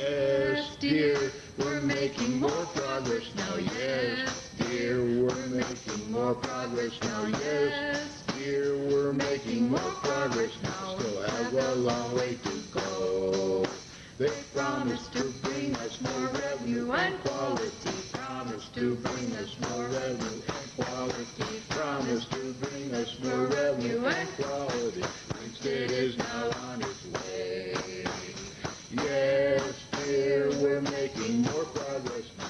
yes, dear, we're making more progress now. Yes, dear, we're making more progress now. Yes, dear, we're making more progress now. Still have a long way to go. They promised to bring us more revenue and quality. Promised to bring us more revenue and quality. Promised to bring us more revenue and quality. Instead is now on its way. Yes, dear, we're making more progress now.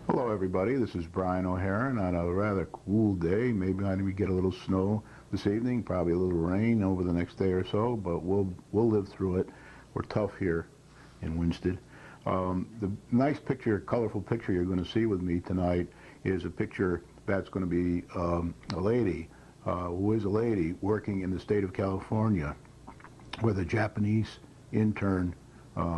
Hello everybody, this is Brian O'Haron on a rather cool day. Maybe we get a little snow this evening, probably a little rain over the next day or so, but we'll live through it. We're tough here in Winsted. The nice picture, colorful picture you're going to see with me tonight is a picture that's going to be a lady who is a lady working in the state of California where the Japanese intern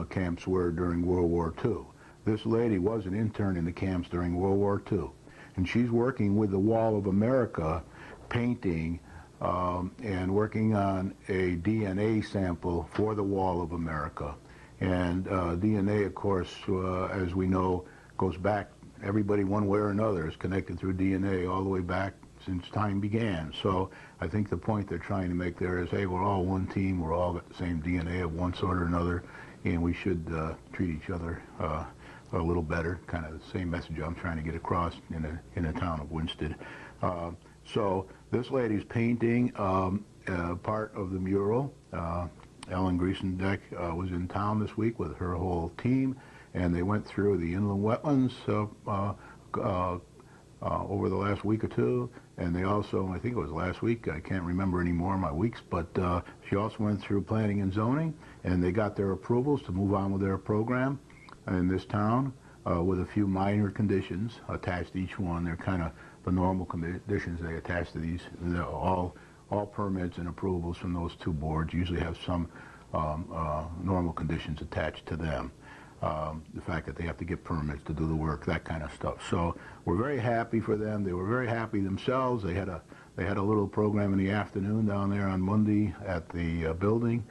camps were during World War II. This lady was an intern in the camps during World War II, and she's working with the Wall of America, painting and working on a DNA sample for the Wall of America. And DNA, of course, as we know, goes back, everybody one way or another is connected through DNA all the way back since time began. So I think the point they're trying to make there is, hey, we're all one team, we're all got the same DNA of one sort or another, and we should treat each other a little better, kind of the same message I'm trying to get across in the town of Winsted. So this lady's painting part of the mural. Ellen Griesendeck was in town this week with her whole team, and they went through the inland wetlands over the last week or two, and they also, I think it was last week, I can't remember anymore my weeks, but she also went through planning and zoning, and they got their approvals to move on with their program in this town with a few minor conditions attached to each one. They're kind of the normal conditions they attach to these. All permits and approvals from those two boards usually have some normal conditions attached to them. The fact that they have to get permits to do the work, that kind of stuff. So we're very happy for them. They were very happy themselves. They had a little program in the afternoon down there on Monday at the building,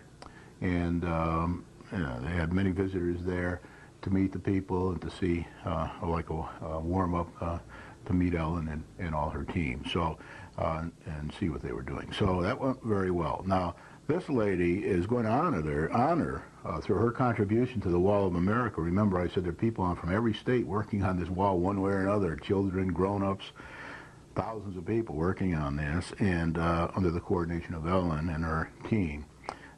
and they had many visitors there to meet the people and to see like a warm up to meet Ellen and all her team. So and see what they were doing. So that went very well. Now this lady is going to honor through her contribution to the Wall of America. Remember, I said there are people on from every state working on this wall one way or another, children, grown-ups, thousands of people working on this, and under the coordination of Ellen and her team.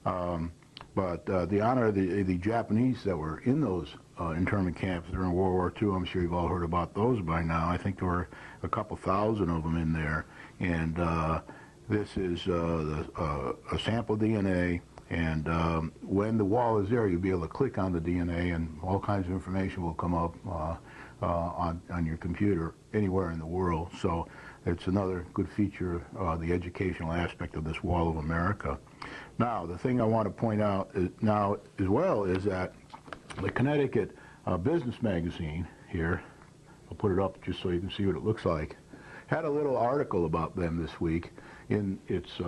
But the honor of the Japanese that were in those internment camps during World War II, I'm sure you've all heard about those by now. I think there were a couple thousand of them in there, and This is a sample DNA, and when the wall is there, you'll be able to click on the DNA, and all kinds of information will come up on your computer anywhere in the world. So it's another good feature, the educational aspect of this Wall of America. Now, the thing I want to point out now as well is that the Connecticut Business Magazine here, I'll put it up just so you can see what it looks like, had a little article about them this week in its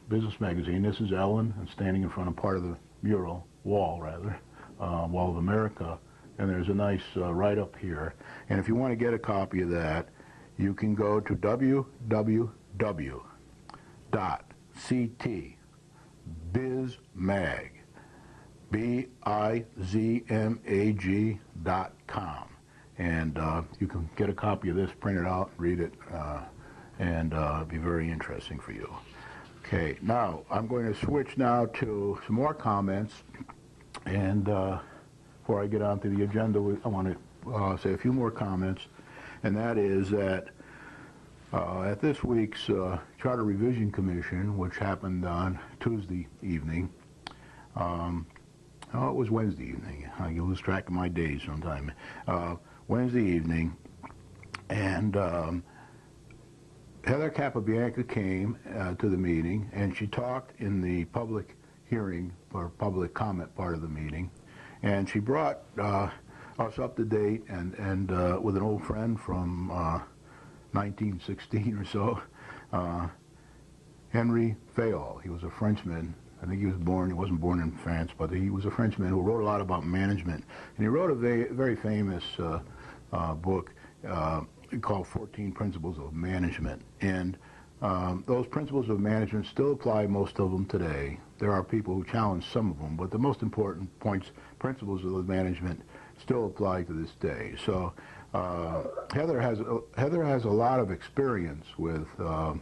business magazine. This is Ellen standing in front of part of the mural, wall rather, Wall of America, and there's a nice write-up here. And if you want to get a copy of that, you can go to www.ctbizmag.com, and you can get a copy of this, print it out, read it, and it'll be very interesting for you. Okay, now I'm going to switch now to some more comments, and before I get on to the agenda, I want to say a few more comments, and that is that at this week's Charter Revision Commission, which happened on Tuesday evening, it was Wednesday evening. I lose track of my days sometime. Wednesday evening, and Heather Capabianca came to the meeting, and she talked in the public hearing or public comment part of the meeting, and she brought us up to date and with an old friend from 1916 or so, Henry Fayol. He was a Frenchman. I think he wasn't born in France, but he was a Frenchman who wrote a lot about management. And he wrote a very famous book called 14 Principles of Management. And those principles of management still apply, most of them today. There are people who challenge some of them, but the most important principles of management still apply to this day. So Heather has a lot of experience with the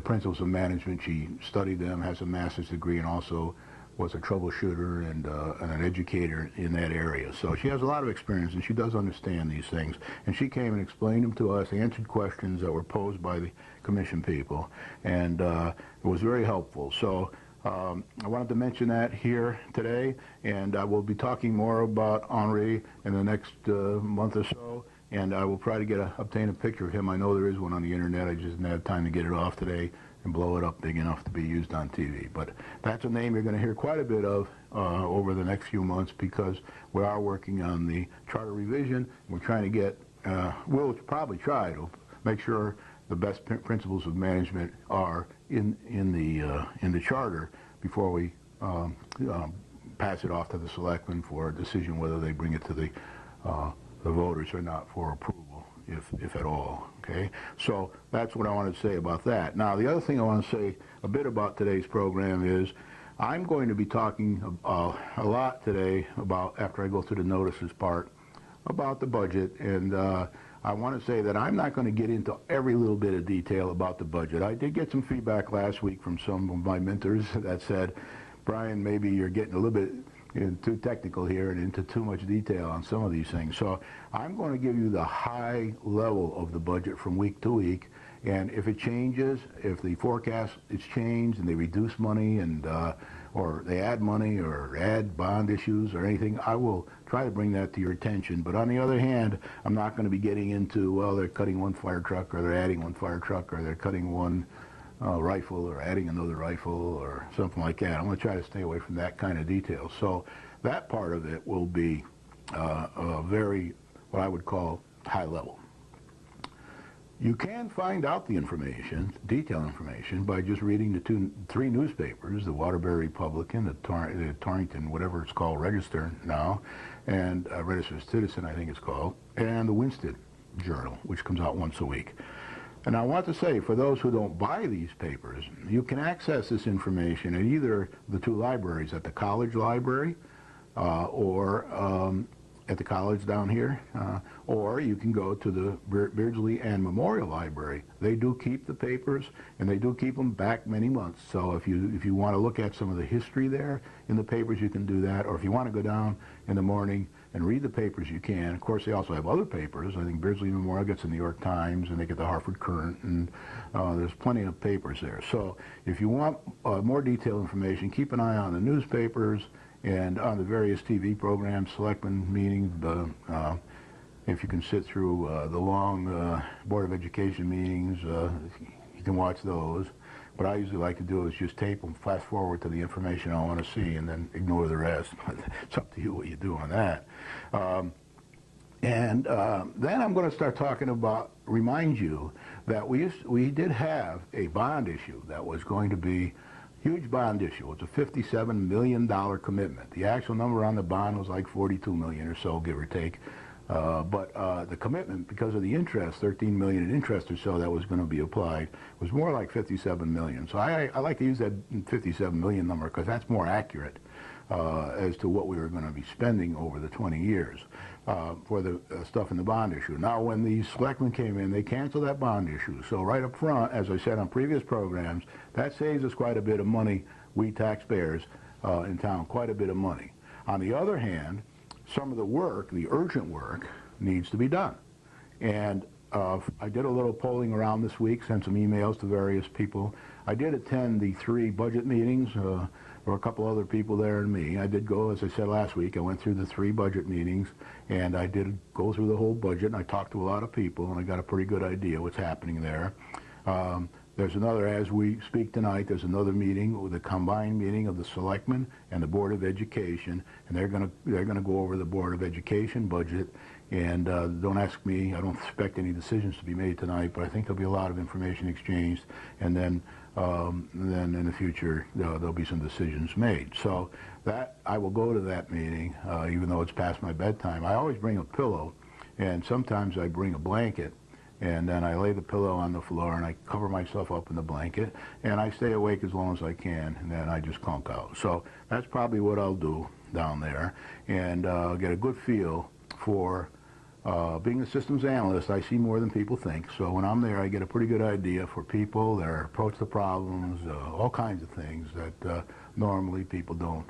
principles of management. She studied them, has a master's degree, and also was a troubleshooter and an educator in that area. So she has a lot of experience, and she does understand these things. And she came and explained them to us, answered questions that were posed by the commission people, and it was very helpful. So I wanted to mention that here today, and I will be talking more about Henri in the next month or so, and I will try to obtain a picture of him. I know there is one on the internet. I just didn't have time to get it off today and blow it up big enough to be used on TV. But that's a name you're going to hear quite a bit of over the next few months, because we are working on the charter revision. We're trying to get, we'll probably try to make sure the best principles of management are in the charter before we pass it off to the selectmen for a decision whether they bring it to the voters or not for approval, if at all. Okay, so that's what I want to say about that. Now, the other thing I want to say a bit about today's program is I'm going to be talking a lot today about, after I go through the notices part, about the budget, and I want to say that I'm not going to get into every little bit of detail about the budget. I did get some feedback last week from some of my mentors that said, Brian, maybe you're getting a little bit too technical here and into too much detail on some of these things. So I'm going to give you the high level of the budget from week to week, and if it changes, if the forecast is changed and they reduce money and or they add money or add bond issues or anything, I will try to bring that to your attention. But on the other hand, I'm not going to be getting into, well, they're cutting one fire truck, or they're adding one fire truck, or they're cutting one rifle or adding another rifle or something like that. I'm going to try to stay away from that kind of detail. So that part of it will be very, what I would call, high level. You can find out the information, detailed information, by just reading the three newspapers, the Waterbury Republican, the Torrington, whatever it's called, Register now, and Register Citizen, I think it's called, and the Winston Journal, which comes out once a week. And I want to say, for those who don't buy these papers, you can access this information at either the two libraries, at the college library or at the college down here, or you can go to the Beardsley and Memorial Library. They do keep the papers, and they do keep them back many months. So if you want to look at some of the history there in the papers, you can do that. Or if you want to go down in the morning and read the papers, you can. Of course, they also have other papers. I think Beardsley Memorial gets the New York Times, and they get the Hartford Courant, and there's plenty of papers there. So if you want more detailed information, keep an eye on the newspapers and on the various TV programs, selectmen meetings. If you can sit through the long Board of Education meetings, you can watch those. What I usually like to do is just tape them, fast forward to the information I want to see, and then ignore the rest. It's up to you what you do on that. Then I'm going to start talking about, remind you that we did have a bond issue that was going to be huge bond issue. It's a $57 million commitment. The actual number on the bond was like $42 million or so, give or take. But the commitment, because of the interest, $13 million in interest or so that was going to be applied, was more like $57 million. So I like to use that $57 million number because that's more accurate as to what we were going to be spending over the 20 years for the stuff in the bond issue. Now, when the selectmen came in, they canceled that bond issue. So right up front, as I said on previous programs, that saves us quite a bit of money, we taxpayers in town, quite a bit of money. On the other hand, some of the work, the urgent work, needs to be done. And I did a little polling around this week, sent some emails to various people. I did attend the 3 budget meetings. There were a couple other people there and me. I did go, as I said last week, I went through the 3 budget meetings, and I did go through the whole budget, and I talked to a lot of people, and I got a pretty good idea what's happening there. There's another, as we speak tonight, there's another meeting, with a combined meeting of the Selectmen and the Board of Education, and they're gonna go over the Board of Education budget. And don't ask me, I don't expect any decisions to be made tonight, but I think there'll be a lot of information exchanged, and then in the future there'll be some decisions made. So that I will go to that meeting, even though it's past my bedtime. I always bring a pillow, and sometimes I bring a blanket, and then I lay the pillow on the floor and I cover myself up in the blanket, and I stay awake as long as I can, and then I just conk out. So that's probably what I'll do down there, and get a good feel for being a systems analyst. I see more than people think. So when I'm there, I get a pretty good idea for people, their approach to problems, all kinds of things that normally people don't,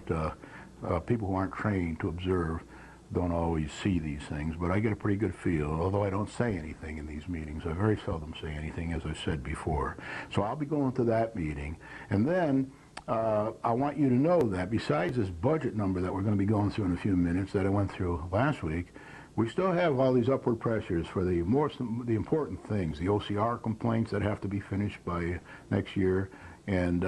people who aren't trained to observe don't always see these things, but I get a pretty good feel, although I don't say anything in these meetings. I very seldom say anything, as I said before. So I'll be going to that meeting. And then I want you to know that besides this budget number that we're going to be going through in a few minutes that I went through last week, we still have all these upward pressures for the important things, the OCR complaints that have to be finished by next year, and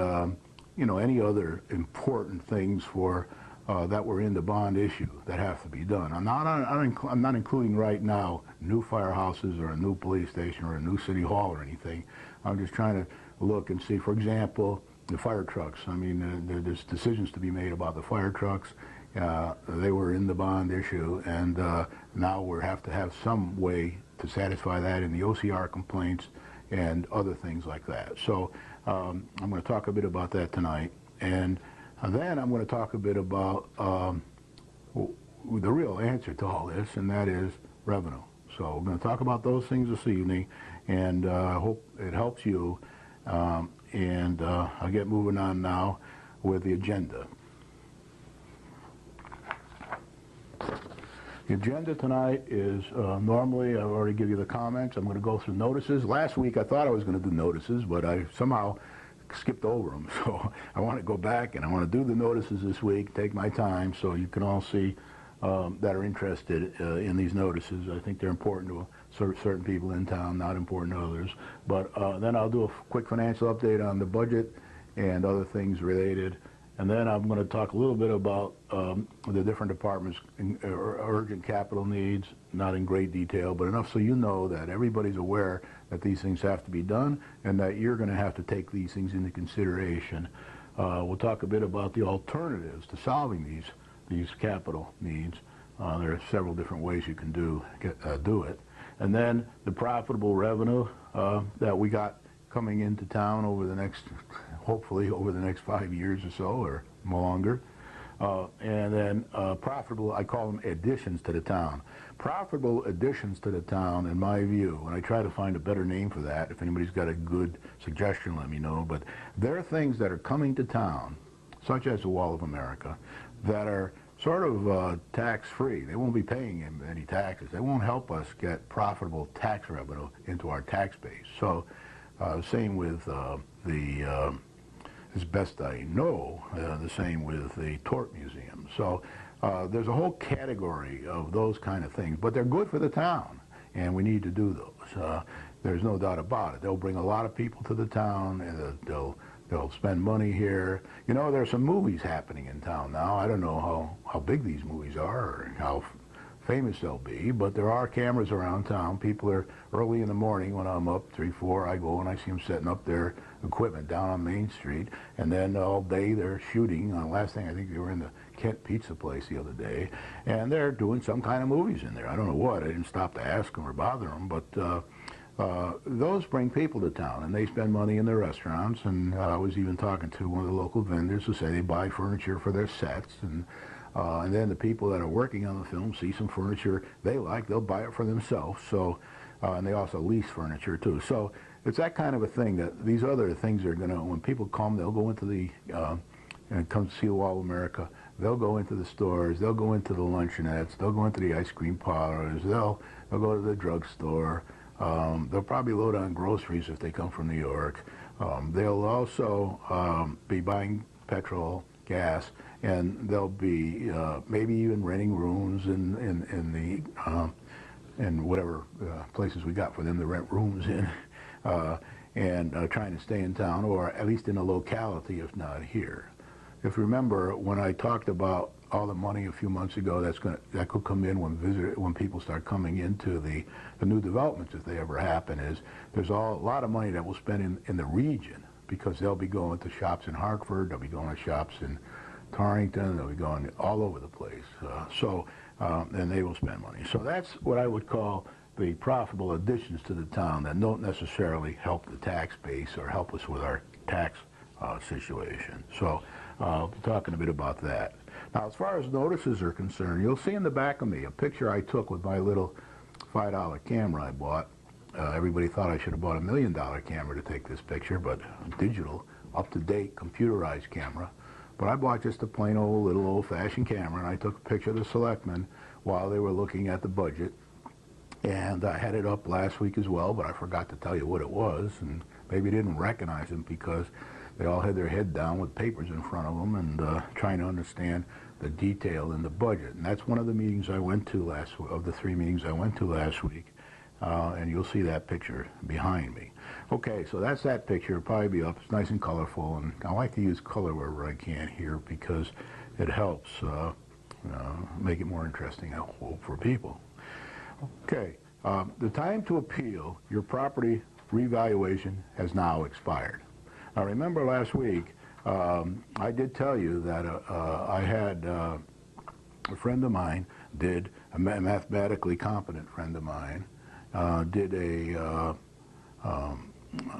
you know, any other important things for that were in the bond issue that have to be done. I'm not including right now new firehouses or a new police station or a new city hall or anything. I'm just trying to look and see, for example, the fire trucks. I mean, there's decisions to be made about the fire trucks. They were in the bond issue, and now we have to have some way to satisfy that in the OCR complaints and other things like that. So I'm going to talk a bit about that tonight, and then I'm going to talk a bit about the real answer to all this, and that is revenue. So we're going to talk about those things this evening, and I hope it helps you. I'll get moving on now with the agenda. The agenda tonight is, normally I've already given you the comments. I'm going to go through notices. Last week I thought I was going to do notices, but I somehow skipped over them. So I want to go back and I want to do the notices this week, take my time so you can all see that are interested in these notices. I think they're important to certain people in town, not important to others. But then I'll do a quick financial update on the budget and other things related. And then I'm going to talk a little bit about the different departments' urgent capital needs, not in great detail, but enough so you know that everybody's aware that these things have to be done and that you're going to have to take these things into consideration. We'll talk a bit about the alternatives to solving these capital needs. There are several different ways you can do it. And then the profitable revenue that we got coming into town over the next, hopefully over the next 5 years or so, or longer. And then profitable, I call them additions to the town. Profitable additions to the town, in my view, and I try to find a better name for that. If anybody's got a good suggestion, let me know. But there are things that are coming to town, such as the Wall of America, that are sort of tax-free. They won't be paying any taxes. They won't help us get profitable tax revenue into our tax base. So same with as best I know, the same with the Tort Museum. So there's a whole category of those kind of things, but they're good for the town, and we need to do those. There's no doubt about it. They'll bring a lot of people to the town, and they'll spend money here. You know, there's some movies happening in town now. I don't know how big these movies are or how famous they'll be, but there are cameras around town. People are early in the morning when I'm up, 3, 4, I go and I see them setting up their equipment down on Main Street, and then all day they're shooting. Last thing, I think they were in the Kent Pizza place the other day, and they're doing some kind of movies in there. I don't know what. I didn't stop to ask them or bother them, but those bring people to town, and they spend money in their restaurants. And I was even talking to one of the local vendors who say they buy furniture for their sets, and then the people that are working on the film see some furniture they like, they'll buy it for themselves. So, and they also lease furniture too. So it's that kind of a thing that these other things are gonna, when people come, they'll go into the, and come to see the Wall of America, they'll go into the stores, they'll go into the luncheonettes, they'll go into the ice cream parlors, they'll go to the drugstore, they'll probably load on groceries if they come from New York. They'll also be buying petrol, gas, and they'll be maybe even renting rooms in whatever places we got for them to rent rooms in, and trying to stay in town, or at least in a locality, if not here. If you remember, when I talked about all the money a few months ago that could come in when people start coming into the new developments, if they ever happen, is there's a lot of money that we'll spend in the region, because they'll be going to shops in Hartford, they'll be going to shops in Torrington, they'll be going all over the place. And they will spend money. So that's what I would call the profitable additions to the town that don't necessarily help the tax base or help us with our tax situation. So I'll be talking a bit about that. Now, as far as notices are concerned, you'll see in the back of me a picture I took with my little $5 camera I bought. Everybody thought I should have bought a $1 million camera to take this picture, but digital, up-to-date, computerized camera. But I bought just a plain old little old-fashioned camera, and I took a picture of the selectmen while they were looking at the budget. And I had it up last week as well, but I forgot to tell you what it was, and maybe didn't recognize them because they all had their head down with papers in front of them and trying to understand the detail in the budget. And that's one of the meetings I went to of the 3 meetings I went to last week. And you'll see that picture behind me. Okay, so that's that picture. It'll probably be up. It's nice and colorful, and I like to use color wherever I can here because it helps make it more interesting, I hope, for people. Okay, the time to appeal your property revaluation has now expired. Now, remember last week, I did tell you that I had a friend of mine a mathematically competent friend of mine, did a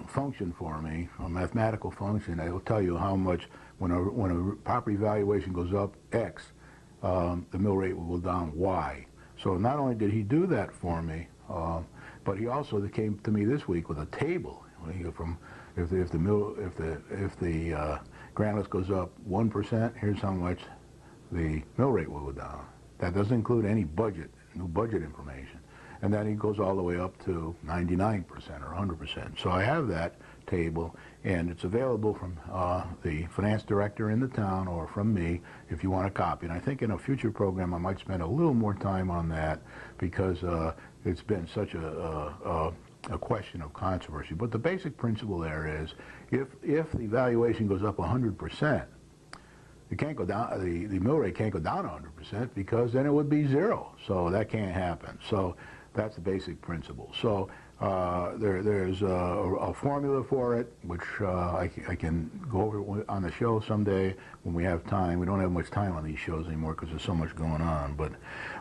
function for me, a mathematical function. It will tell you how much, when a property valuation goes up X, the mill rate will go down Y. So not only did he do that for me, but he also came to me this week with a table. From if the grand list goes up 1%, here's how much the mill rate will go down. That doesn't include any new budget information. And then he goes all the way up to 99% or 100%. So I have that table, and it's available from the finance director in the town or from me if you want a copy. And I think in a future program I might spend a little more time on that because it's been such a question of controversy. But the basic principle there is if the valuation goes up 100%, it can't go down, the mill rate can't go down 100% because then it would be 0. So that can't happen. So that's the basic principle. So there's a formula for it, which I can go over on the show someday when we have time. We don't have much time on these shows anymore because there's so much going on. But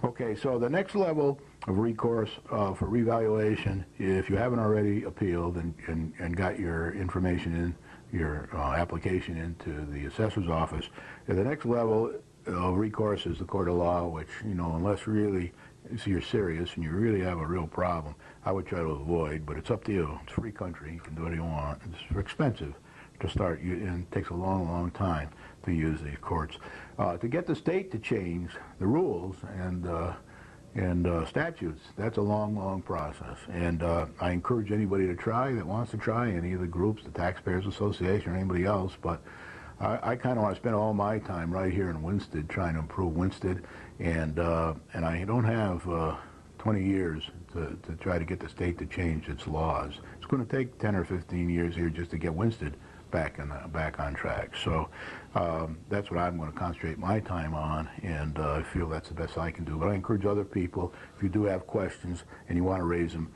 okay, so the next level of recourse for revaluation, if you haven't already appealed and got your information in, your application into the assessor's office, the next level recourse is the court of law, which, unless really you're serious and you really have a real problem, I would try to avoid, but it's up to you. It's a free country. You can do what you want. It's expensive to start, and it takes a long, long time to use these courts. To get the state to change the rules and statutes, that's a long, long process. And I encourage anybody to try that wants to try, any of the groups, the Taxpayers Association or anybody else, but I kind of want to spend all my time right here in Winsted trying to improve Winsted, and I don't have 20 years to try to get the state to change its laws. It's going to take 10 or 15 years here just to get Winsted back on track. So that's what I'm going to concentrate my time on, and I feel that's the best I can do. But I encourage other people, if you do have questions and you want to raise them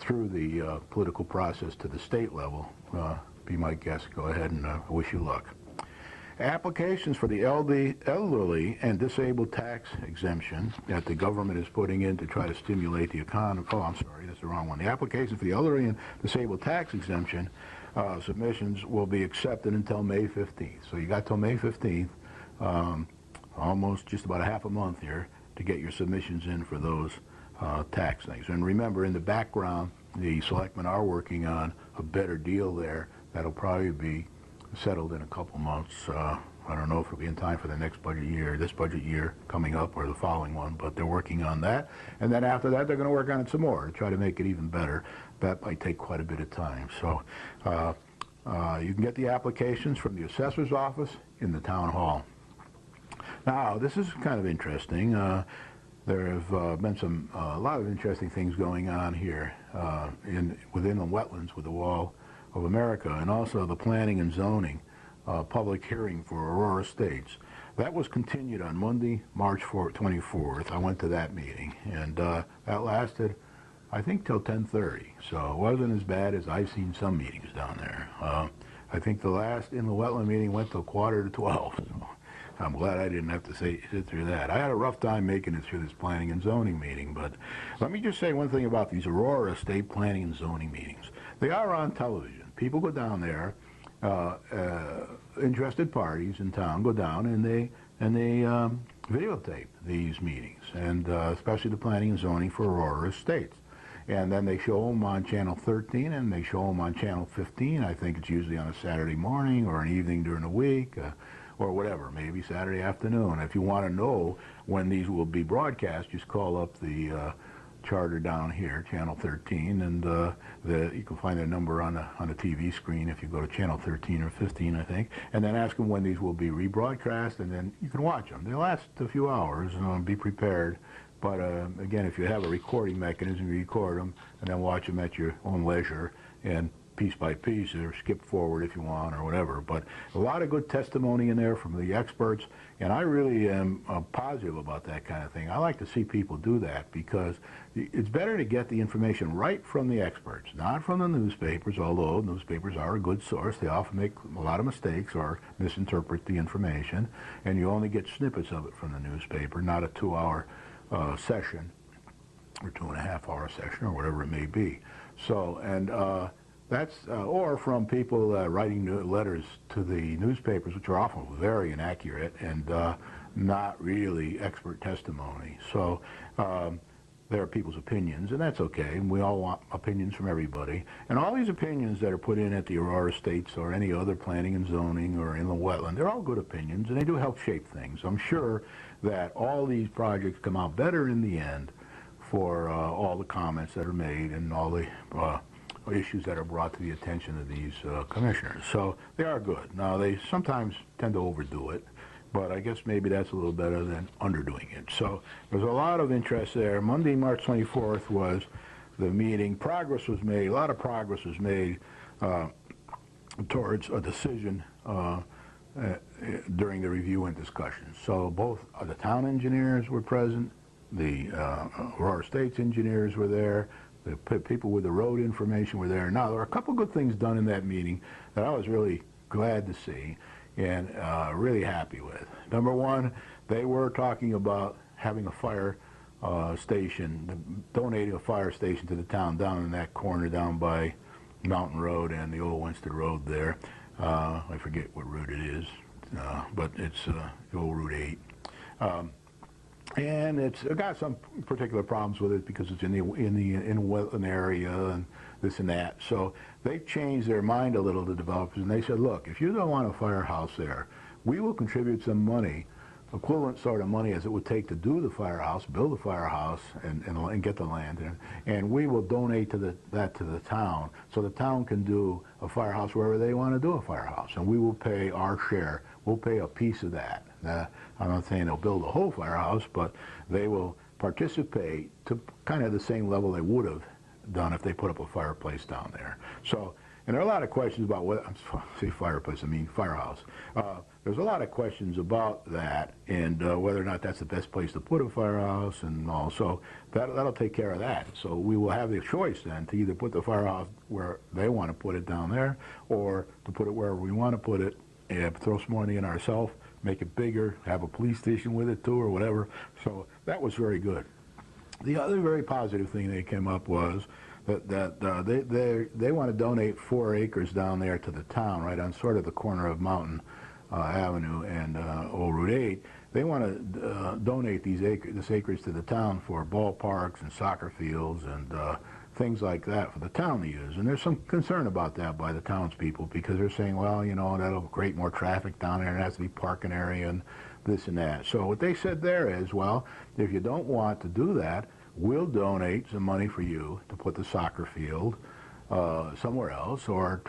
through the political process to the state level, be my guest. Go ahead, and I wish you luck. Applications for the elderly and disabled tax exemption that the government is putting in to try to stimulate the economy. Oh, I'm sorry, that's the wrong one. The applications for the elderly and disabled tax exemption submissions will be accepted until May 15th. So you got till May 15th, almost just about a half a month here, to get your submissions in for those tax things. And remember, in the background, the selectmen are working on a better deal there that'll probably be settled in a couple months. I don't know if it'll be in time for the next budget year, this budget year coming up, or the following one, but they're working on that. And then after that, they're going to work on it some more to try to make it even better. That might take quite a bit of time. So you can get the applications from the assessor's office in the town hall. Now, this is kind of interesting. There have been a lot of interesting things going on here within the wetlands with the Wall of America, and also the planning and zoning public hearing for Aurora Estates. That was continued on Monday, March 24th. I went to that meeting, and that lasted, I think, till 10:30. So it wasn't as bad as I've seen some meetings down there. I think the last in the wetland meeting went till 11:45. So I'm glad I didn't have to sit through that. I had a rough time making it through this planning and zoning meeting, but let me just say one thing about these Aurora Estate planning and zoning meetings. They are on television. People go down there, interested parties in town go down, and they videotape these meetings, and especially the planning and zoning for Aurora Estates. And then they show them on Channel 13, and they show them on Channel 15. I think it's usually on a Saturday morning or an evening during the week, or whatever, maybe Saturday afternoon. If you want to know when these will be broadcast, just call up the charter down here, Channel 13, and you can find their number on the TV screen if you go to Channel 13 or 15, I think, and then ask them when these will be rebroadcast, and then you can watch them. They last a few hours, and be prepared. But again, if you have a recording mechanism, you record them and then watch them at your own leisure, and piece by piece, or skip forward if you want, or whatever. But a lot of good testimony in there from the experts, and I really am positive about that kind of thing. I like to see people do that, because it's better to get the information right from the experts, not from the newspapers, although newspapers are a good source. They often make a lot of mistakes or misinterpret the information, and you only get snippets of it from the newspaper, not a 2-hour session or 2.5-hour session, or whatever it may be. So, and that's, or from people writing letters to the newspapers, which are often very inaccurate and not really expert testimony. So there are people's opinions, and that's okay, and we all want opinions from everybody. And all these opinions that are put in at the Aurora Estates or any other planning and zoning or in the wetland, they're all good opinions, and they do help shape things. I'm sure that all these projects come out better in the end for all the comments that are made and all the issues that are brought to the attention of these commissioners. So they are good. Now, they sometimes tend to overdo it, but I guess maybe that's a little better than underdoing it. So there's a lot of interest there. Monday, March 24th was the meeting. Progress was made. A lot of progress was made towards a decision during the review and discussion. So both the town engineers were present, the Aurora Estates engineers were there, the people with the road information were there. Now, there were a couple good things done in that meeting that I was really glad to see and really happy with. Number one, they were talking about having a fire station, donating a fire station to the town down in that corner down by Mountain Road and the old Winston Road there. I forget what route it is, but it's the old Route And it's got some particular problems with it because it's in a wetland area and this and that. So they changed their mind a little, the developers, and they said, look, if you don't want a firehouse there, we will contribute some money, equivalent sort of money as it would take to do the firehouse, build the firehouse, and get the land, and we will donate that to the town, so the town can do a firehouse wherever they want to do a firehouse, and we will pay our share. We'll pay a piece of that. I'm not saying they'll build a whole firehouse, but they will participate to kind of the same level they would have done if they put up a fireplace down there. So, and there are a lot of questions about what, I say fireplace, I mean firehouse. There's a lot of questions about that and whether or not that's the best place to put a firehouse and all. So that'll take care of that. So we will have the choice then to either put the firehouse where they want to put it down there, or to put it wherever we want to put it, and throw some money in ourselves, make it bigger, have a police station with it too, or whatever. So that was very good. The other very positive thing they came up was that they want to donate 4 acres down there to the town, right on sort of the corner of Mountain Avenue and Old Route 8. They want to donate this acreage to the town for ballparks and soccer fields and things like that for the town to use. And there's some concern about that by the townspeople, because they're saying, well, you know, that'll create more traffic down there, and there has to be parking area and this and that. So what they said there is, well, if you don't want to do that, we'll donate some money for you to put the soccer field somewhere else, or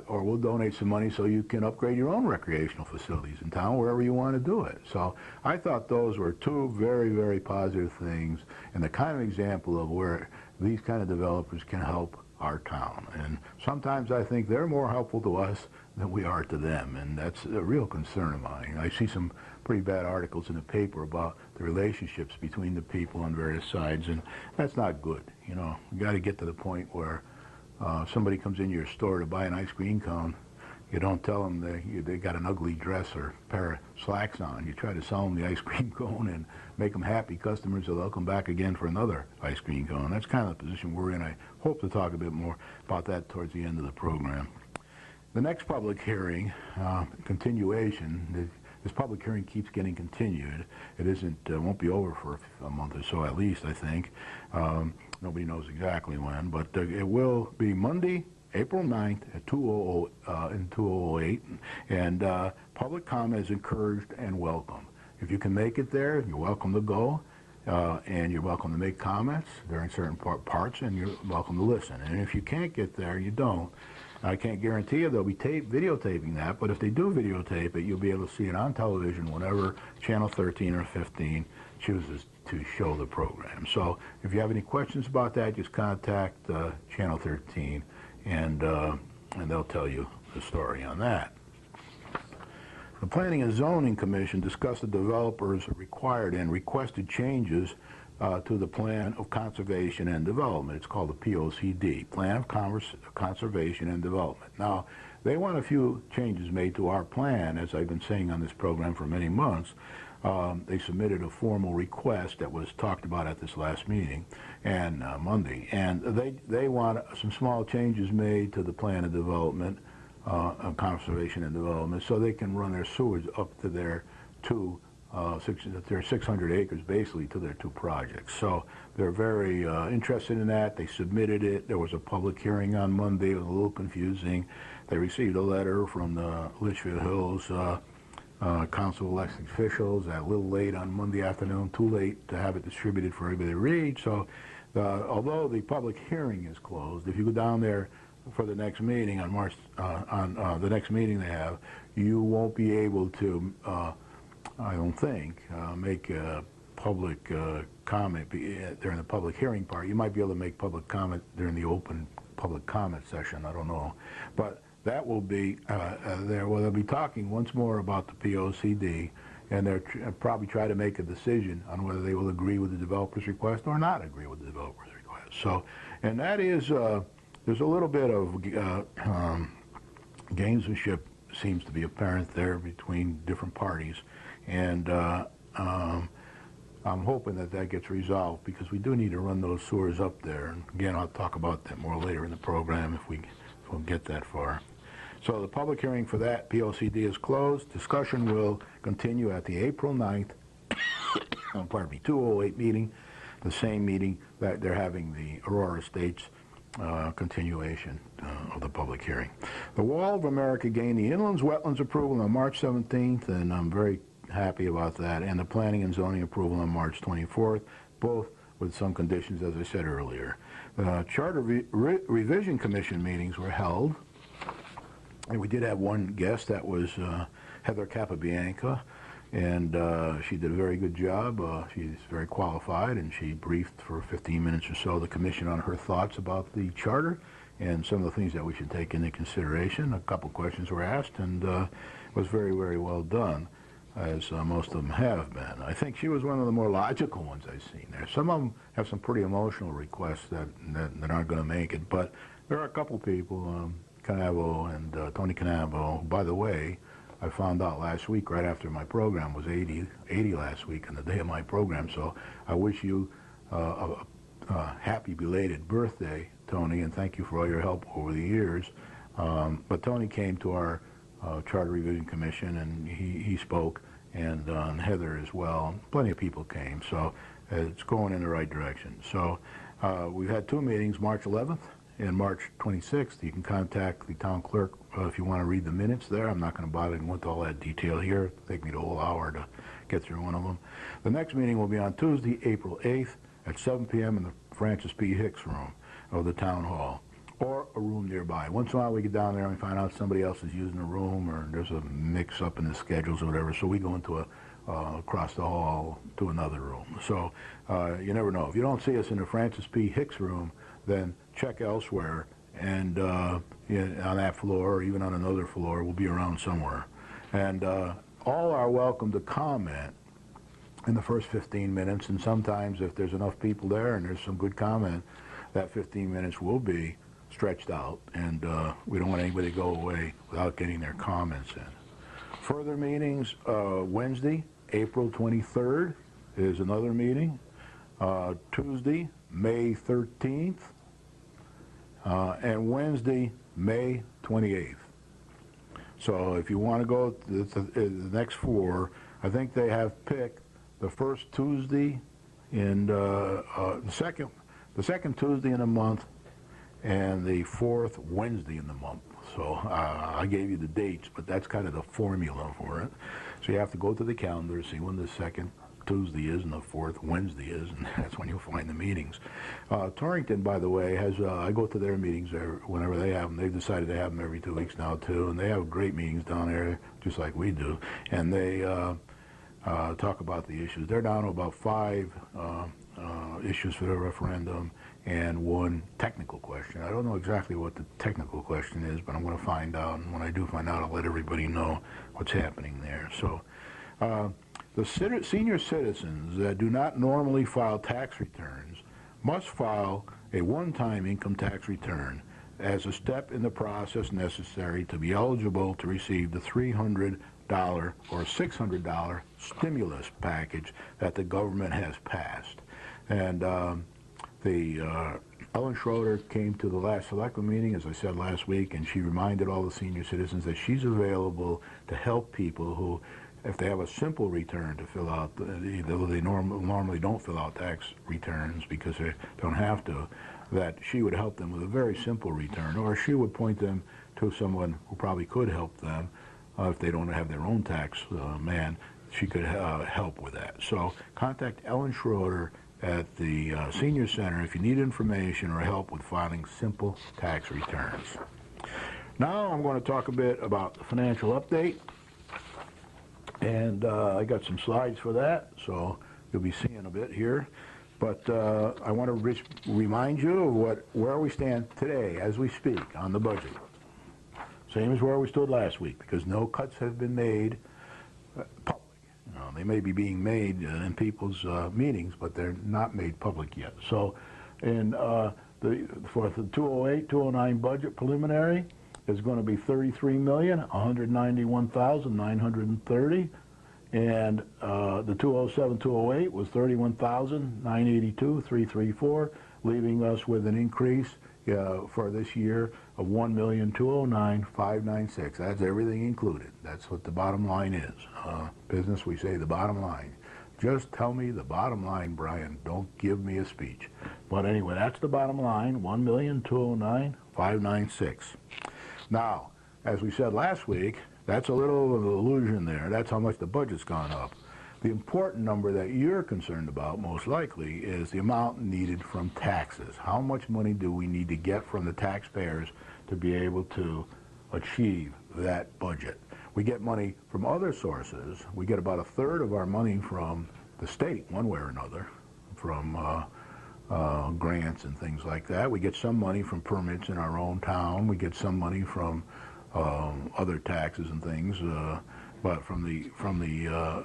we'll donate some money so you can upgrade your own recreational facilities in town, wherever you want to do it. So I thought those were two very, very positive things, and the kind of example of where these kind of developers can help our town. And sometimes I think they're more helpful to us than we are to them, and that's a real concern of mine. I see some pretty bad articles in the paper about the relationships between the people on various sides, and that's not good. You know, you got to get to the point where somebody comes into your store to buy an ice cream cone. You don't tell them they got an ugly dress or pair of slacks on. You try to sell them the ice cream cone and make them happy customers, so they'll come back again for another ice cream cone. That's kind of the position we're in. I hope to talk a bit more about that towards the end of the program. The next public hearing, continuation, this public hearing keeps getting continued. It won't be over for a month or so at least, I think. Nobody knows exactly when, but it will be Monday, April 9th at 2008, and public comment is encouraged and welcome. If you can make it there, you're welcome to go, and you're welcome to make comments during certain parts, and you're welcome to listen. And if you can't get there, you don't. I can't guarantee you they'll be videotaping that, but if they do videotape it, you'll be able to see it on television whenever Channel 13 or 15 chooses to show the program. So if you have any questions about that, just contact Channel 13, and they'll tell you the story on that. The Planning and Zoning Commission discussed the developers' required and requested changes to the Plan of Conservation and Development. It's called the POCD, Plan of Conservation and Development. Now, they want a few changes made to our plan, as I've been saying on this program for many months. They submitted a formal request that was talked about at this last meeting, and Monday, and they want some small changes made to the Plan of Development, of Conservation and Development, so they can run their sewers up to their 600 acres basically to their 2 projects. So they're very interested in that. They submitted it. There was a public hearing on Monday. It was a little confusing. They received a letter from the Litchfield Hills Council of Elected Officials a little late on Monday afternoon, too late to have it distributed for everybody to read. So although the public hearing is closed, if you go down there for the next meeting on the next meeting they have, you won't be able to I don't think, make a public comment during the public hearing part. You might be able to make public comment during the open public comment session, I don't know. But that will be there. Well, they'll be talking once more about the POCD, and they'll probably try to make a decision on whether they will agree with the developer's request or not agree with the developer's request. So, and that is, there's a little bit of gamesmanship seems to be apparent there between different parties. And I'm hoping that gets resolved, because we do need to run those sewers up there. And again, I'll talk about that more later in the program if we'll get that far. So the public hearing for that POCD is closed. Discussion will continue at the April 9th 208 meeting, the same meeting that they're having the Aurora Estates continuation of the public hearing. The Wall of America gained the Inlands Wetlands approval on March 17th, and I'm very happy about that, and the Planning and Zoning approval on March 24th, both with some conditions, as I said earlier. Charter Revision Commission meetings were held, and we did have one guest. That was Heather Capabianca, and she did a very good job. She's very qualified, and she briefed for 15 minutes or so the commission on her thoughts about the charter and some of the things that we should take into consideration. A couple questions were asked, and it was very, very well done, as most of them have been. I think she was one of the more logical ones I've seen there. Some of them have some pretty emotional requests that aren't going to make it, but there are a couple people, Canavo and Tony Canavo. By the way, I found out last week, right after my program, was 80 last week, and the day of my program, so I wish you a happy belated birthday, Tony, and thank you for all your help over the years. But Tony came to our Charter Revision Commission, and he spoke, and Heather as well. Plenty of people came, so it's going in the right direction. So we've had two meetings, March 11th and March 26th. You can contact the town clerk if you want to read the minutes there. I'm not going to bother with all that detail here. It'll take me the whole hour to get through one of them. The next meeting will be on Tuesday, April 8th at 7 p.m. in the Francis P. Hicks room of the town hall, or a room nearby. Once in a while we get down there and we find out somebody else is using a room, or there's a mix-up in the schedules or whatever, so we go into across the hall to another room. So you never know. If you don't see us in the Francis P. Hicks room, then check elsewhere, and on that floor or even on another floor, we'll be around somewhere. And all are welcome to comment in the first 15 minutes, and sometimes if there's enough people there and there's some good comment, that 15 minutes will be stretched out, and we don't want anybody to go away without getting their comments in. Further meetings, Wednesday, April 23rd is another meeting. Tuesday, May 13th, and Wednesday, May 28th. So if you want to go to the next four, I think they have picked the first Tuesday in the second Tuesday in the month, and the fourth Wednesday in the month. So I gave you the dates, but that's kind of the formula for it. So you have to go to the calendar, see when the second Tuesday is and the fourth Wednesday is, and that's when you'll find the meetings. Torrington, by the way, has I go to their meetings there whenever they have them. They've decided to have them every 2 weeks now too, and they have great meetings down there, just like we do. And they talk about the issues. They're down to about 5 issues for the referendum and 1 technical question. I don't know exactly what the technical question is, but I'm going to find out, and when I do find out, I'll let everybody know what's happening there. So the senior citizens that do not normally file tax returns must file a one-time income tax return as a step in the process necessary to be eligible to receive the $300 or $600 stimulus package that the government has passed. And Ellen Schroeder came to the last selectment meeting, as I said last week, and she reminded all the senior citizens that she's available to help people who, if they have a simple return to fill out, though they normally don't fill out tax returns because they don't have to, that she would help them with a very simple return, or she would point them to someone who probably could help them if they don't have their own tax man. She could help with that. So contact Ellen Schroeder at the Senior Center if you need information or help with filing simple tax returns. Now I'm going to talk a bit about the financial update, and I got some slides for that, so you'll be seeing a bit here. But I want to remind you of where we stand today as we speak on the budget. Same as where we stood last week, because no cuts have been made public. You know, they may be being made in people's meetings, but they're not made public yet. So for the 208, 209 budget preliminary is going to be $33,191,930, and the 207, 208 was $31,982,334, leaving us with an increase for this year of $1,209,596. That's everything included. That's what the bottom line is. Business, we say the bottom line. Just tell me the bottom line, Brian. Don't give me a speech. But anyway, that's the bottom line, 1,209,596. Now, as we said last week, that's a little of an illusion there. That's how much the budget's gone up. The important number that you're concerned about, most likely, is the amount needed from taxes. How much money do we need to get from the taxpayers to be able to achieve that budget? We get money from other sources. We get about a third of our money from the state, one way or another, from grants and things like that. We get some money from permits in our own town. We get some money from other taxes and things. But from the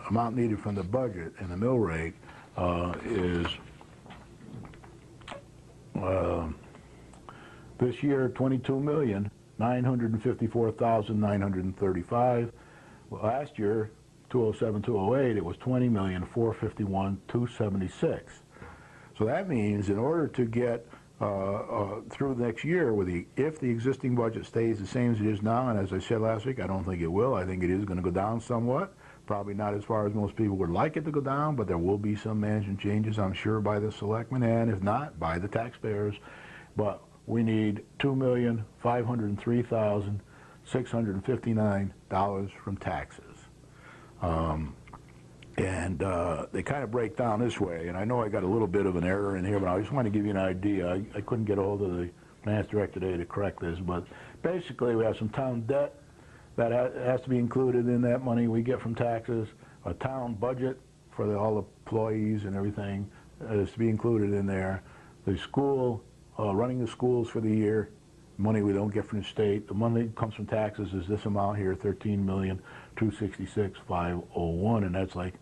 amount needed from the budget and the mill rate is this year $22,954,935. Last year, 207-208, it was $20,451,276. So that means in order to get through next year, if the existing budget stays the same as it is now, and as I said last week, I don't think it will. I think it is going to go down somewhat. Probably not as far as most people would like it to go down, but there will be some management changes, I'm sure, by the selectmen, and if not, by the taxpayers. But we need $2,503,659 from taxes. And they kind of break down this way, and I know I got a little bit of an error in here, but I just want to give you an idea. I couldn't get a hold of the finance director today to correct this, but basically we have some town debt that has to be included in that money we get from taxes. A town budget for all the employees and everything is to be included in there. The school, running the schools for the year, money we don't get from the state. The money that comes from taxes is this amount here, $13,266,501, and that's like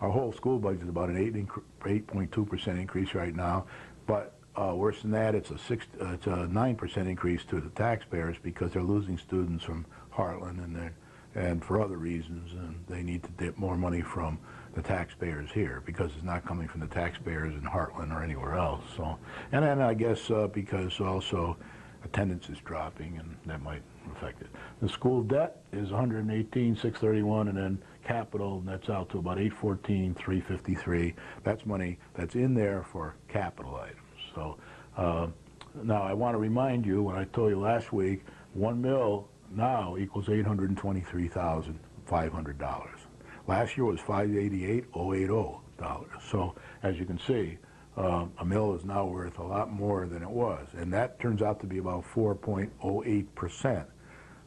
our whole school budget is about an 8.2% increase right now. But worse than that, it's a 9% increase to the taxpayers because they're losing students from Heartland and for other reasons, and they need to get more money from the taxpayers here because it's not coming from the taxpayers in Heartland or anywhere else. So, and then I guess because also attendance is dropping, and that might affect it. The school debt is $118,631, and then capital nets out to about $814,353. That's money that's in there for capital items. So now I want to remind you, when I told you last week, 1 mil now equals $823,500. Last year was $588,080. So as you can see, a mill is now worth a lot more than it was, and that turns out to be about 4.08%.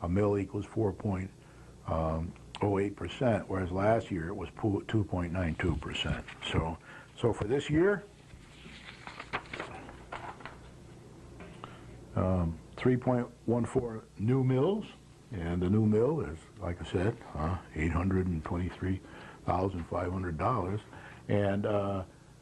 A mill equals 4.08%, whereas last year it was 2.92%. So for this year, 3.14 new mills, and the new mill is, like I said, $823,500, and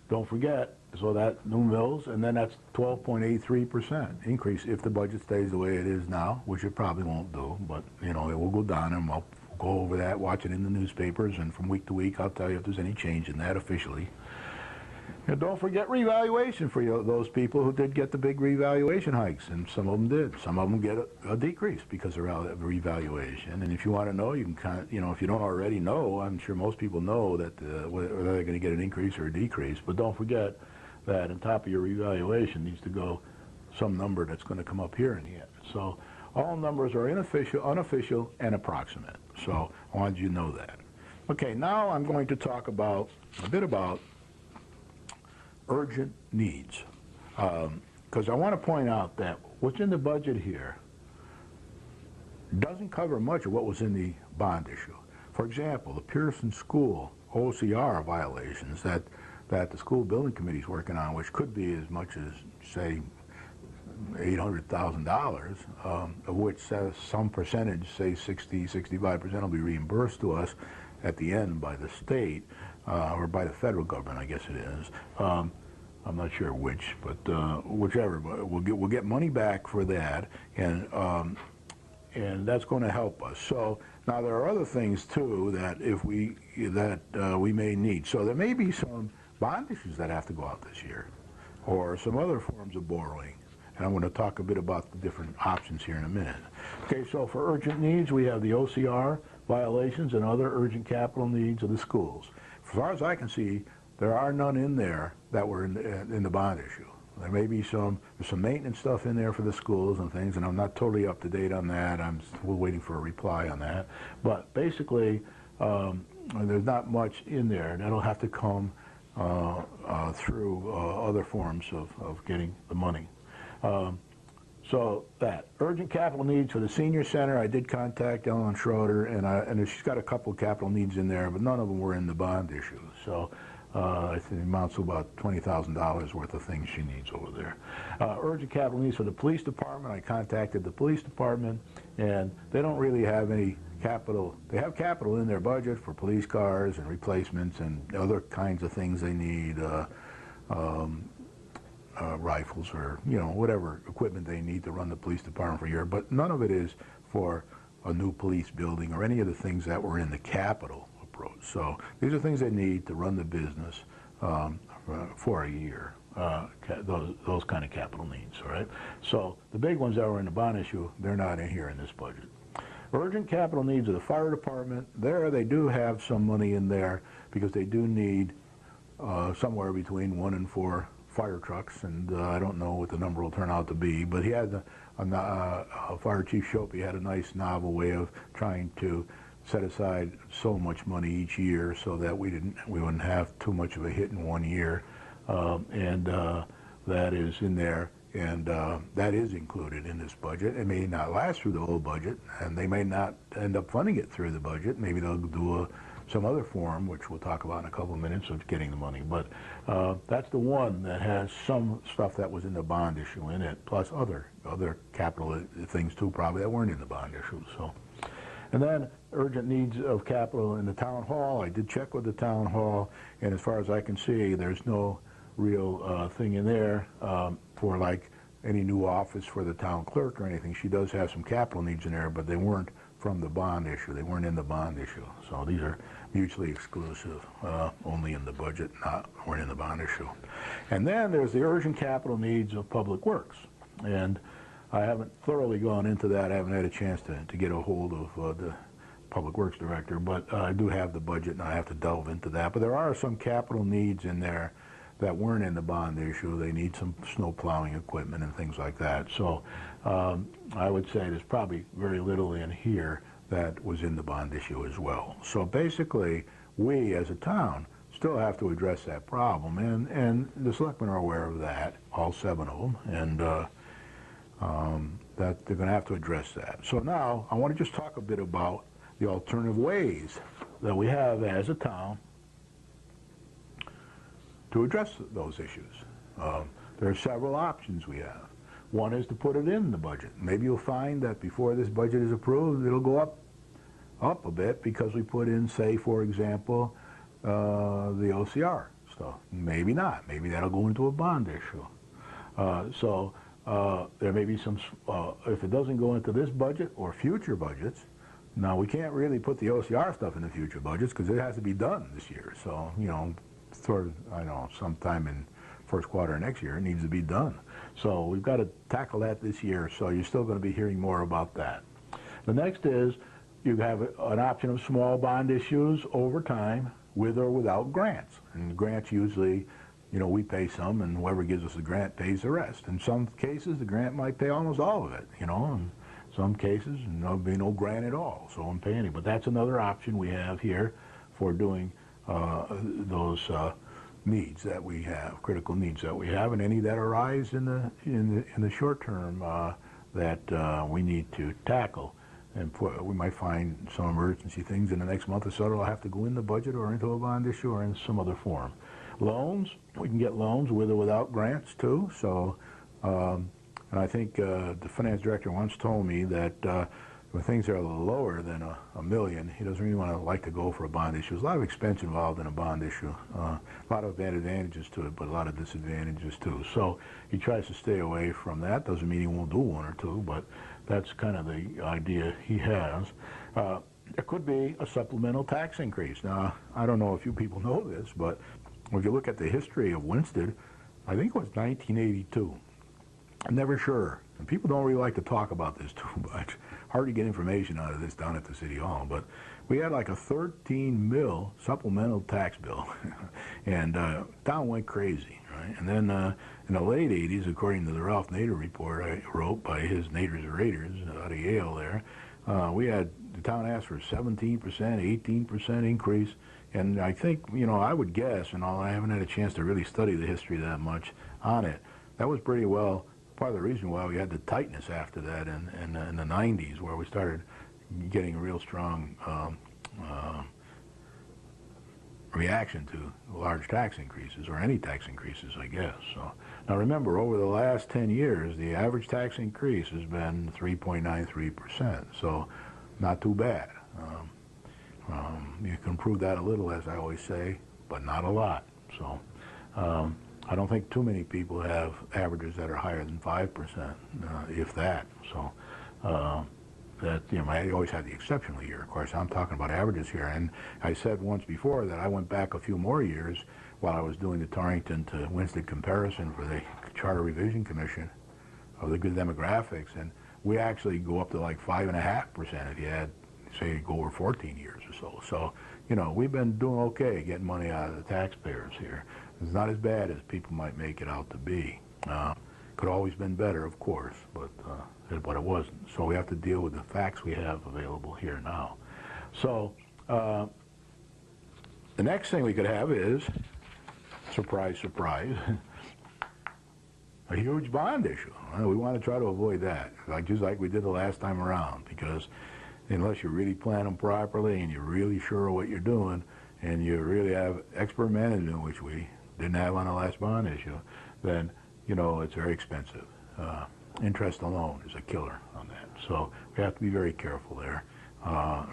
don't forget, so that new mills, and then that's 12.83% increase if the budget stays the way it is now, which it probably won't do, but it will go down, and we'll go over that, watch it in the newspapers, and from week to week I'll tell you if there's any change in that officially. And don't forget revaluation for those people who did get the big revaluation hikes, and some of them did. Some of them get a decrease because of revaluation. And if you want to know, you can if you don't already know, I'm sure most people know that whether they're going to get an increase or a decrease. But don't forget that on top of your revaluation needs to go some number that's going to come up here in the end. So all numbers are unofficial, and approximate. So I wanted you to know that. Okay, now I'm going to talk a bit about urgent needs, because I want to point out that what's in the budget here doesn't cover much of what was in the bond issue. For example, the Pearson School OCR violations that the school building committee is working on, which could be as much as, say, $800,000, of which some percentage, say 65% will be reimbursed to us at the end by the state, or by the federal government, I guess it is. I'm not sure which, but whichever. But we'll get money back for that, and that's going to help us. So now there are other things too that we may need. So there may be some bond issues that have to go out this year, or some other forms of borrowing. And I'm going to talk a bit about the different options here in a minute. Okay, so for urgent needs, we have the OCR violations and other urgent capital needs of the schools. far as I can see, there are none in there that were in the bond issue. There may be there's some maintenance stuff in there for the schools and things, and I'm not totally up to date on that. I'm still waiting for a reply on that. But basically, there's not much in there. That'll have to come through other forms of getting the money. So that urgent capital needs for the senior center, I did contact Ellen Schroeder, and she's got a couple of capital needs in there, but none of them were in the bond issue. So I think it amounts to about $20,000 worth of things she needs over there. Urgent capital needs for the police department, I contacted the police department, and they don't really have any capital. They have capital in their budget for police cars and replacements and other kinds of things they need. Rifles or whatever equipment they need to run the police department for a year, but none of it is for a new police building or any of the things that were in the capital approach. So these are things they need to run the business for a year. Those kind of capital needs. All right. So the big ones that were in the bond issue, they're not in here in this budget. Urgent capital needs of the fire department. There they do have some money in there because they do need somewhere between 1 and 4 fire trucks, and I don't know what the number will turn out to be, but he had Fire Chief Shope had a nice novel way of trying to set aside so much money each year so that we wouldn't have too much of a hit in one year, and that is in there, and that is included in this budget. It may not last through the whole budget, and they may not end up funding it through the budget. Maybe they'll do some other form, which we'll talk about in a couple of minutes, of getting the money. But that's the one that has some stuff that was in the bond issue in it, plus other capital things too, probably, that weren't in the bond issue. So, and then urgent needs of capital in the town hall. I did check with the town hall, and as far as I can see, there's no real thing in there for like any new office for the town clerk or anything. She does have some capital needs in there, but they weren't from the bond issue. They weren't in the bond issue. So these are mutually exclusive, only in the budget, weren't in the bond issue. And then there's the urgent capital needs of public works. And I haven't thoroughly gone into that. I haven't had a chance to get a hold of the public works director, but I do have the budget and I have to delve into that. But there are some capital needs in there that weren't in the bond issue. They need some snow plowing equipment and things like that. So I would say there's probably very little in here that was in the bond issue as well. So basically, we as a town still have to address that problem, and the selectmen are aware of that, all 7 of them, and that they're going to have to address that. So now I want to just talk a bit about the alternative ways that we have as a town to address those issues. There are several options we have. One is to put it in the budget. Maybe you'll find that before this budget is approved, it'll go up a bit because we put in, say, for example, the OCR stuff. Maybe not. Maybe that'll go into a bond issue. So there may be some, if it doesn't go into this budget or future budgets, now we can't really put the OCR stuff in the future budgets because it has to be done this year. So, sort of, I don't know, sometime in first quarter next year, it needs to be done. So we've got to tackle that this year, so you're still going to be hearing more about that. The next is you have an option of small bond issues over time with or without grants. And grants usually, we pay some, and whoever gives us the grant pays the rest. In some cases, the grant might pay almost all of it, In some cases, there'll be no grant at all, so I won't pay any. But that's another option we have here for doing those needs that we have, critical needs that we have, and any that arise in the short term that we need to tackle. And we might find some emergency things in the next month or so that'll have to go in the budget or into a bond issue or in some other form. Loans, we can get loans with or without grants too. So, and I think the finance director once told me that when things are lower than a million, he doesn't really like to go for a bond issue. There's a lot of expense involved in a bond issue. A lot of advantages to it, but a lot of disadvantages too. So he tries to stay away from that. Doesn't mean he won't do one or two, but that's kind of the idea he has. There could be a supplemental tax increase. Now, I don't know if you people know this, but if you look at the history of Winsted, I think it was 1982. I'm never sure. And people don't really like to talk about this too much. Hard to get information out of this down at the City Hall. But we had like a 13 mil supplemental tax bill, and town went crazy, right? And then in the late 80s, according to the Ralph Nader report I wrote by his Nader's Raiders out of Yale there, the town asked for 17%, 18% increase, and I think, I would guess, and I haven't had a chance to really study the history that much on it, that was pretty well part of the reason why we had the tightness after that in the 90s, where we started getting a real strong reaction to large tax increases, or any tax increases, I guess. So now remember, over the last 10 years, the average tax increase has been 3.93%, so not too bad. You can improve that a little, as I always say, but not a lot. So I don't think too many people have averages that are higher than 5%, if that. So I always had the exceptional year. Of course, I'm talking about averages here. And I said once before that I went back a few more years while I was doing the Torrington to Winston comparison for the Charter Revision Commission of the good demographics, and we actually go up to like 5.5% if you had, say, go over 14 years or so. So, we've been doing okay getting money out of the taxpayers here. It's not as bad as people might make it out to be. Could always been better, of course, but it wasn't. So we have to deal with the facts we have available here now. So the next thing we could have is, surprise, surprise, a huge bond issue. We want to try to avoid that, just like we did the last time around, because unless you really plan them properly and you're really sure of what you're doing and you really have expert management, which we didn't have on the last bond issue, then, it's very expensive. Interest alone is a killer on that. So we have to be very careful there.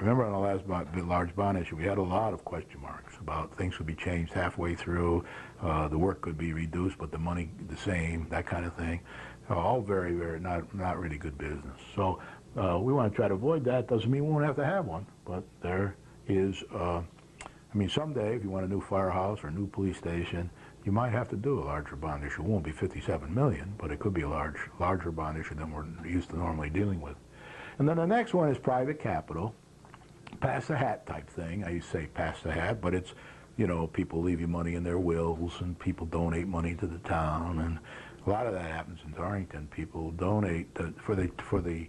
Remember on the last large bond issue, we had a lot of question marks about things could be changed halfway through, the work could be reduced, but the money the same, that kind of thing. All very, very not really good business. So we want to try to avoid that. Doesn't mean we won't have to have one, but there is, someday if you want a new firehouse or a new police station, you might have to do a larger bond issue. It won't be $57 million, but it could be a larger bond issue than we're used to normally dealing with. And then the next one is private capital, pass the hat type thing. I used to say pass the hat, but it's, people leave you money in their wills and people donate money to the town, and a lot of that happens in Torrington. People donate for the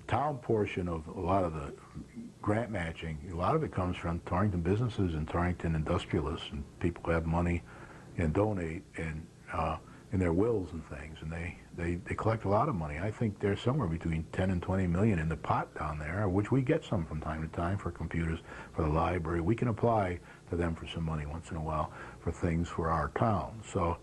town portion of a lot of the grant matching. A lot of it comes from Torrington businesses and Torrington industrialists, and people who have money and donate and in their wills and things, and they collect a lot of money. I think there's somewhere between 10 and 20 million in the pot down there, which we get some from time to time for computers, for the library. We can apply to them for some money once in a while for things for our town. So,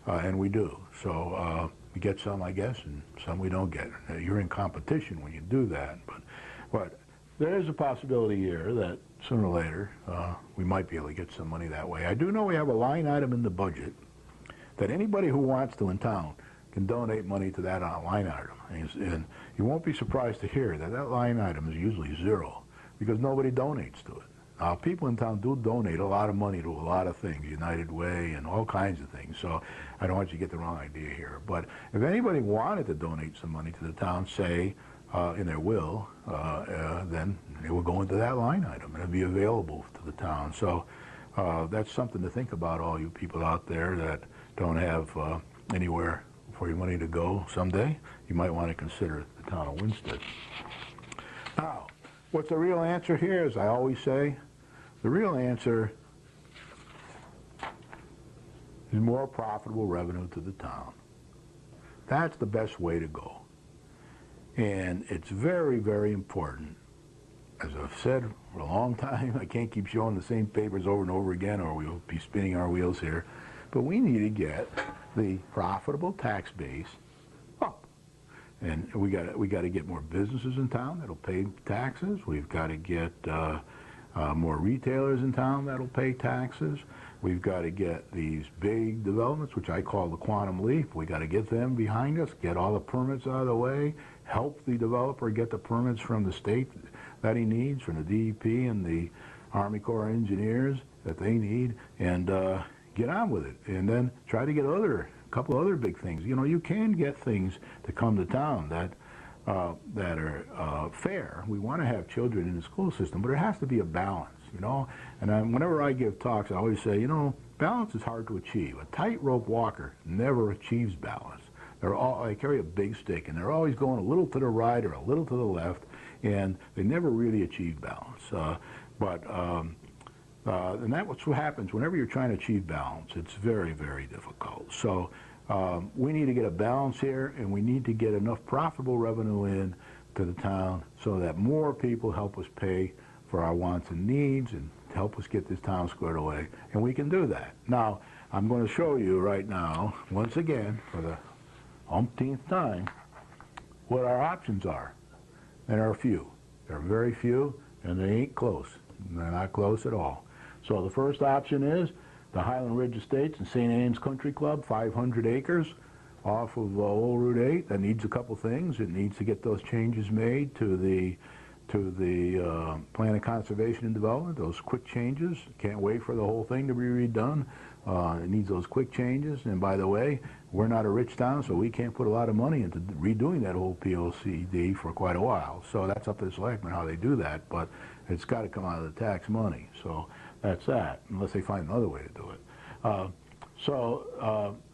and we do. So we get some, I guess, and some we don't get. You're in competition when you do that, but there is a possibility here that sooner or later we might be able to get some money that way. I do know we have a line item in the budget that anybody who wants to in town can donate money to that line item. And you won't be surprised to hear that that line item is usually zero because nobody donates to it. Now, people in town do donate a lot of money to a lot of things, United Way and all kinds of things, so I don't want you to get the wrong idea here. But if anybody wanted to donate some money to the town, say, in their will, then it would go into that line item and it would be available to the town. So that's something to think about, all you people out there that don't have anywhere for your money to go someday. You might want to consider the town of Winston. Now, what's the real answer here? As I always say, the real answer is more profitable revenue to the town. That's the best way to go. And it's very, very important. As I've said for a long time, I can't keep showing the same papers over and over again or we'll be spinning our wheels here. But we need to get the profitable tax base up. And we got to get more businesses in town that'll pay taxes. We've got to get more retailers in town that'll pay taxes. We've got to get these big developments, which I call the quantum leap. We got to get them behind us, get all the permits out of the way, help the developer get the permits from the state that he needs, from the DEP and the Army Corps of Engineers that they need, and get on with it. And then try to get a couple other big things. You know, you can get things to come to town that that are fair. We want to have children in the school system, but there has to be a balance, you know. And whenever I give talks, I always say, you know, balance is hard to achieve. A tightrope walker never achieves balance. They carry a big stick, and they're always going a little to the right or a little to the left, and they never really achieve balance. And that's what happens whenever you're trying to achieve balance. It's very, very difficult. So we need to get a balance here, and we need to get enough profitable revenue in to the town so that more people help us pay for our wants and needs and help us get this town squared away. And we can do that. Now, I'm going to show you right now, once again, for the umpteenth time, what our options are. And there are few. There are very few, and they ain't close. They're not close at all. So the first option is the Highland Ridge Estates and St. Anne's Country Club, 500 acres off of Old Route 8. That needs a couple things. It needs to get those changes made to the Plan of Conservation and Development, those quick changes. Can't wait for the whole thing to be redone. It needs those quick changes. And by the way, we're not a rich town, so we can't put a lot of money into redoing that whole POCD for quite a while. So that's up to the selectmen how they do that, but it's got to come out of the tax money. So that's that, unless they find another way to do it.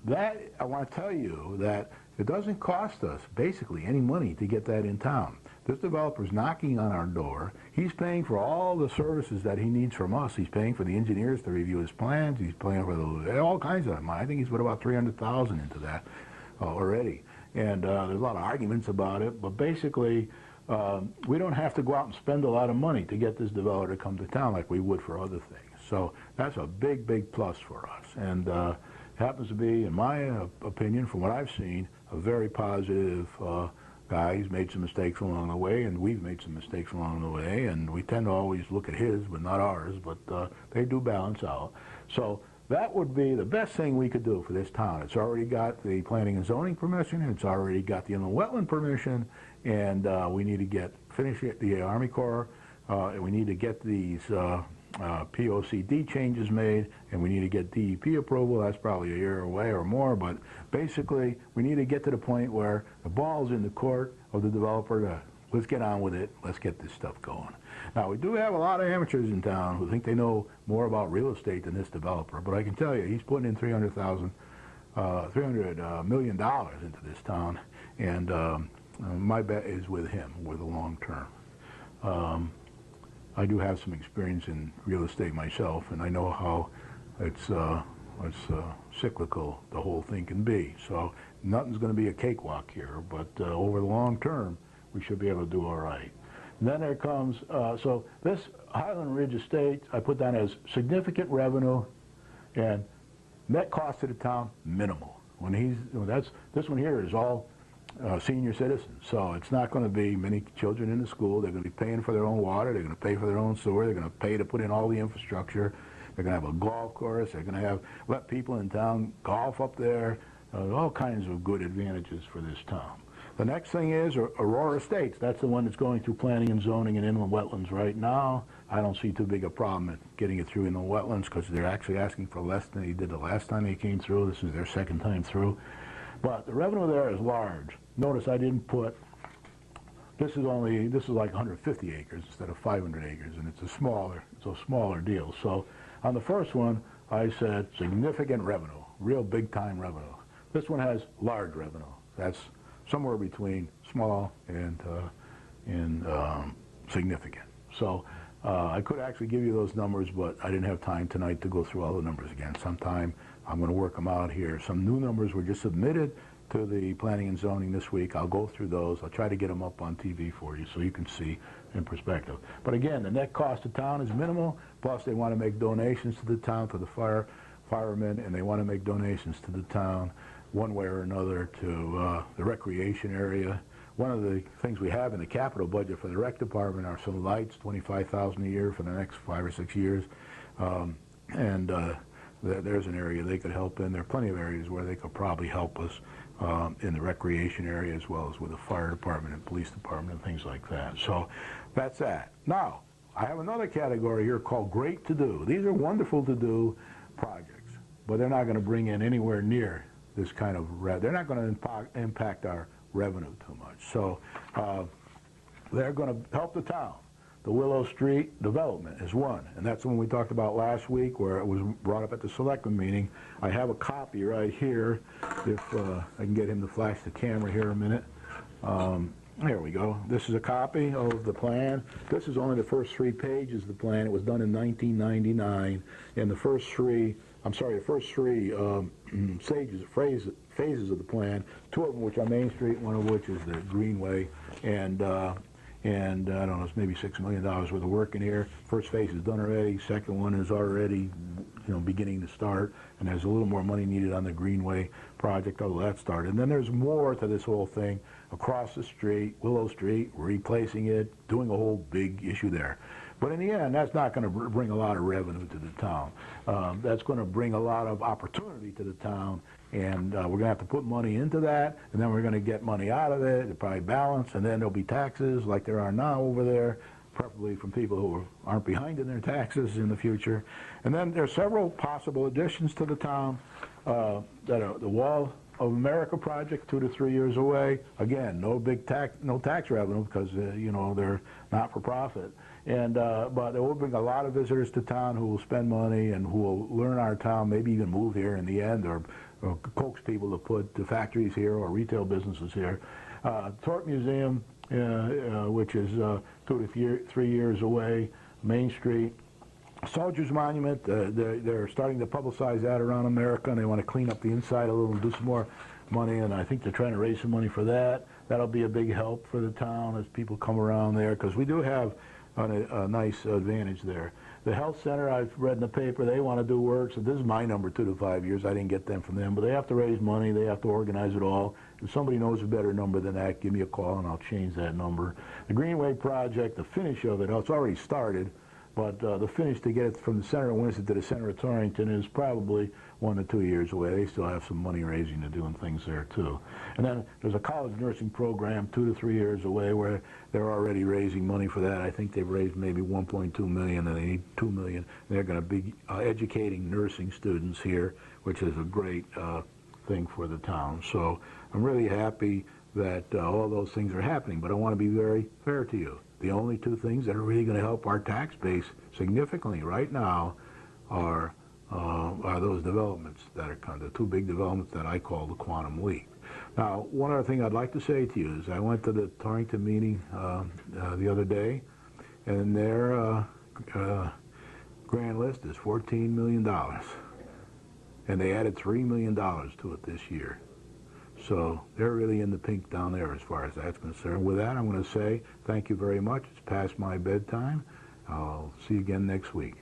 That, I want to tell you that it doesn't cost us basically any money to get that in town. This developer's knocking on our door. He's paying for all the services that he needs from us. He's paying for the engineers to review his plans. He's paying for all kinds of money. I think he's put about $300,000 into that already. And there's a lot of arguments about it, but basically we don't have to go out and spend a lot of money to get this developer to come to town like we would for other things. So that's a big, big plus for us. And happens to be, in my opinion, from what I've seen, a very positive guy. He's made some mistakes along the way, and we've made some mistakes along the way, and we tend to always look at his, but not ours, but they do balance out. So that would be the best thing we could do for this town. It's already got the planning and zoning permission, it's already got the inland wetland permission, and we need to finish the Army Corps, and we need to get these POCD changes made, and we need to get DEP approval. That's probably a year away or more, but basically we need to get to the point where the ball's in the court of the developer. Let's get on with it. Let's get this stuff going. Now, we do have a lot of amateurs in town who think they know more about real estate than this developer, but I can tell you he's putting in $300 million into this town, and my bet is with him, with the long term. I do have some experience in real estate myself, and I know how it's cyclical the whole thing can be. So nothing's going to be a cakewalk here, but over the long term, we should be able to do all right. And then there comes, so this Highland Ridge Estate, I put down as significant revenue, and net cost to the town, minimal. This one here is all senior citizens, so it's not going to be many children in the school. They're going to be paying for their own water, they're going to pay for their own sewer, they're going to pay to put in all the infrastructure, they're going to have a golf course, they're going to let people in town golf up there, all kinds of good advantages for this town. The next thing is Aurora Estates. That's the one that's going through planning and zoning and inland wetlands right now. I don't see too big a problem at getting it through inland wetlands because they're actually asking for less than they did the last time they came through. This is their second time through. But the revenue there is large. Notice I didn't put, this is like 150 acres instead of 500 acres, and it's a smaller deal. So on the first one, I said significant revenue, real big time revenue. This one has large revenue. That's somewhere between small and significant. So I could actually give you those numbers, but I didn't have time tonight to go through all the numbers again. Sometime I'm going to work them out here. Some new numbers were just submitted to the planning and zoning this week. I'll go through those. I'll try to get them up on TV for you so you can see in perspective. But again, the net cost to town is minimal, plus they want to make donations to the town for the firemen, and they want to make donations to the town one way or another to the recreation area. One of the things we have in the capital budget for the rec department are some lights, $25,000 a year for the next 5 or 6 years. There's an area they could help in. There are plenty of areas where they could probably help us in the recreation area, as well as with the fire department and police department and things like that. So that's that. Now, I have another category here called great to do. These are wonderful to do projects, but they're not going to bring in anywhere near this kind of they're not going to impact our revenue too much. So they're going to help the town. The Willow Street development is one, and that's the one we talked about last week where it was brought up at the selectmen meeting. I have a copy right here, if I can get him to flash the camera here a minute. There we go. This is a copy of the plan. This is only the first 3 pages of the plan. It was done in 1999, and the first three phases of the plan, 2 of them which are Main Street, 1 of which is the Greenway, and I don't know, it's maybe $6 million worth of work in here. First phase is done already. Second one is already, beginning to start, and there's a little more money needed on the Greenway project, although that started. And then there's more to this whole thing. Across the street, Willow Street, replacing it, doing a whole big issue there. But in the end, that's not going to bring a lot of revenue to the town. That's going to bring a lot of opportunity to the town, and we're going to have to put money into that, and then we're going to get money out of it, probably balance, and then there'll be taxes like there are now over there, preferably from people who aren't behind in their taxes in the future. And then there's several possible additions to the town. The Wall of America project, 2 to 3 years away. Again, no tax revenue because they're not for profit. And but it will bring a lot of visitors to town who will spend money and who will learn our town, maybe even move here in the end, or coax people to put the factories here or retail businesses here. Tort Museum, which is 2 to 3 years away. Main Street. Soldiers Monument, they're starting to publicize that around America, and they want to clean up the inside a little and do some more money, and I think they're trying to raise some money for that. That'll be a big help for the town as people come around there, because we do have a nice advantage there. The health center, I've read in the paper, they want to do work, so this is my number, 2 to 5 years. I didn't get them from them, but they have to raise money, they have to organize it all. If somebody knows a better number than that, give me a call and I'll change that number. The Greenway project, the finish of it, it's already started, but the finish to get it from the center of Winston to the center of Torrington is probably 1 to 2 years away. They still have some money raising to do and things there too. And then there's a college nursing program 2 to 3 years away where they're already raising money for that. I think they've raised maybe 1.2 million and they need 2 million. They're going to be educating nursing students here, which is a great thing for the town. So I'm really happy that all those things are happening, but I want to be very fair to you. The only 2 things that are really going to help our tax base significantly right now are those developments that are kind of the 2 big developments that I call the quantum leap. Now, one other thing I'd like to say to you is I went to the Torrington meeting the other day, and their grand list is $14 million, and they added $3 million to it this year. So they're really in the pink down there as far as that's concerned. With that, I'm going to say thank you very much. It's past my bedtime. I'll see you again next week.